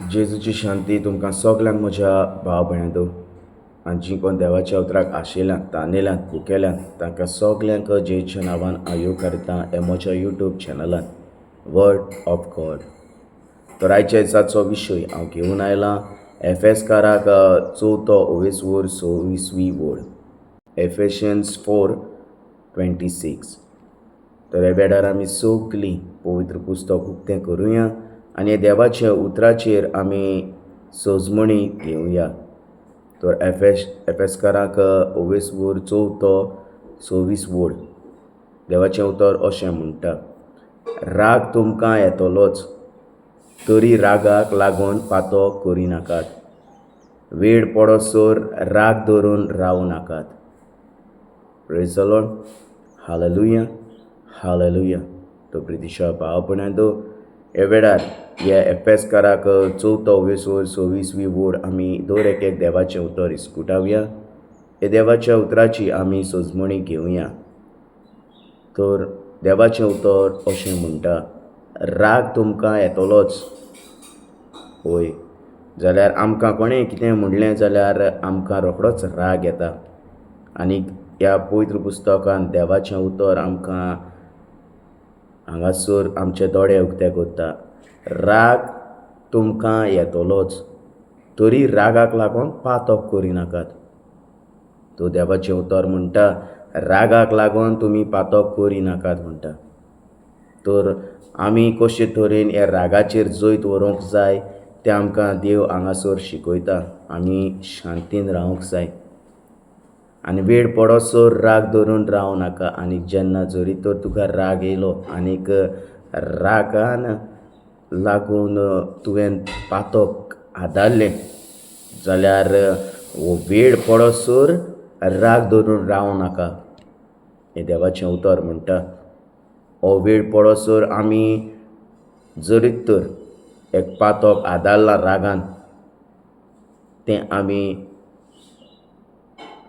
जेजूची शांती तुमकां सगल्यांक म्हज्या भाव भयणो आनी जीं कोण देवाच्या उतराक आशिल्ल्यांत तांणेल्यांत भुकेल्यांत तांकां सगल्यांक जेजूच्या नांवान हांव करतां हे म्हज्या यूट्यूब चॅनलान वर्ड ऑफ गॉड. तर आयच्या दिसाचो विशय हांव घेवन आयलां एफेसकाराक 4:26 वड एफेशियन्स 4:26. तर हे वेळार आमी सगलीं पवित्र पुस्तक उक्तें करुया आनी हे देवाच्या उतराचेर आमी सोजमणी घेवया. तर एफेसकाराक 4:26 वड देवाचें उतर अशें म्हणटा, राग तुमकां येतलोच, तरी रागाक लागून पातो करिनाकात. वेळ पडसर राग धरून रावूं नाकात. Praise the Lord. Hallelujah hallelujah. तो प्रितीच्या भाव भयणो, हे वेळार ह्या एफेसकाराक 4:26 वड आमी दर एक देवाचें उतर इसकुटावया. हे देवाच्या उतराची आमी सोजमणी घेवया. तर देवाचें उतर अशें म्हणटा, राग तुमकां येतलोच. वय जाल्यार आमकां कोणें कितें म्हणलें जाल्यार आमकां रोखडोच राग येता. आनी ह्या पवित्र पुस्तकान देवाचें उतर आमकां हांगासर आमचे दोळे उक्ते करता. राग तुमकां येतलोच, तरी रागाक लागून पातो करिनाकात. तो देवाचें उतर म्हणटा रागाक लागून तुमी पातो करिनाकात म्हणटा. तर आमी कशे तरेन हे रागाचेर जैत व्हरूंक जाय तें आमकां देव हांगासर शिकयता. आमी शांतीन रावूंक जाय आनी वेळ पडसर राग धरून रावूं नाका. आनी जेन्ना जरी तर तुका राग येयलो आनीक रागान लागून तुवें पातोक आदारलें जाल्यार वेळ पडसर राग धरून रावूं नाका. हें देवाचें उतर म्हणटा. हो वेळ पडसर आमी जरीत तर एक पातोक आदारलां रागान, तें आमी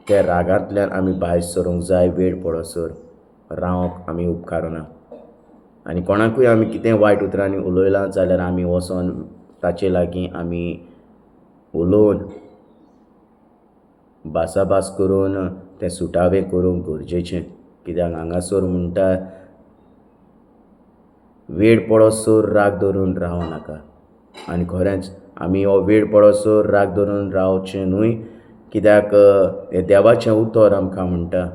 त्या रागांतल्यान आमी भायर सरूंक जाय. वेळ पडसर रावंक आमी उपकारना. आनी कोणाकूय आमी कितें वायट उतरांनी उलयलां जाल्यार आमी वचोन ताचे लागीं आमी उलोवन भासाभास करून तें सुटावें करूंक गरजेचें. कित्याक हांगासर म्हणटा वेळ पडसर राग धरून रावूं नाका. आनी खरेंच आमी हो वेळ पडसर राग धरून रावचें न्हूय. कित्याक हे देवाचें उतर आमकां म्हणटा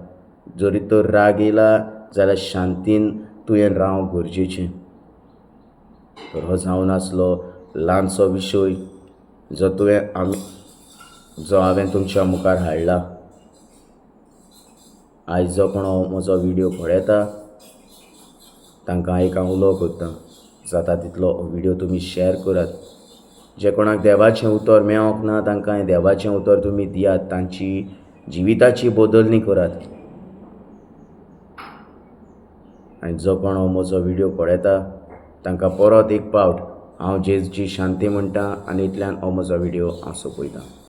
जरी तर राग येयला जाल्यार शांतीन तुवें रावंक गरजेचें. तर हो जावन आसलो ल्हानसो विशय जो हांवें तुमच्या मुखार हाडला. आयज जो कोण हो म्हजो व्हिडियो पळयता तांकां एक हांव उलो करतां, जाता तितलो हो व्हिडियो तुमी शॅर करात. जे कोणाक देवाचें उतर मेळोंक ना तांकां हें देवाचें उतर तुमी दियात. तांची जिविताची बदलणी करात. आनी जो कोण हो म्हजो व्हिडियो पळयता तांकां परत एक पावट हांव जेजूची शांती म्हणटा आनी इतल्यान हो म्हजो व्हिडियो हांव सोंपयतां.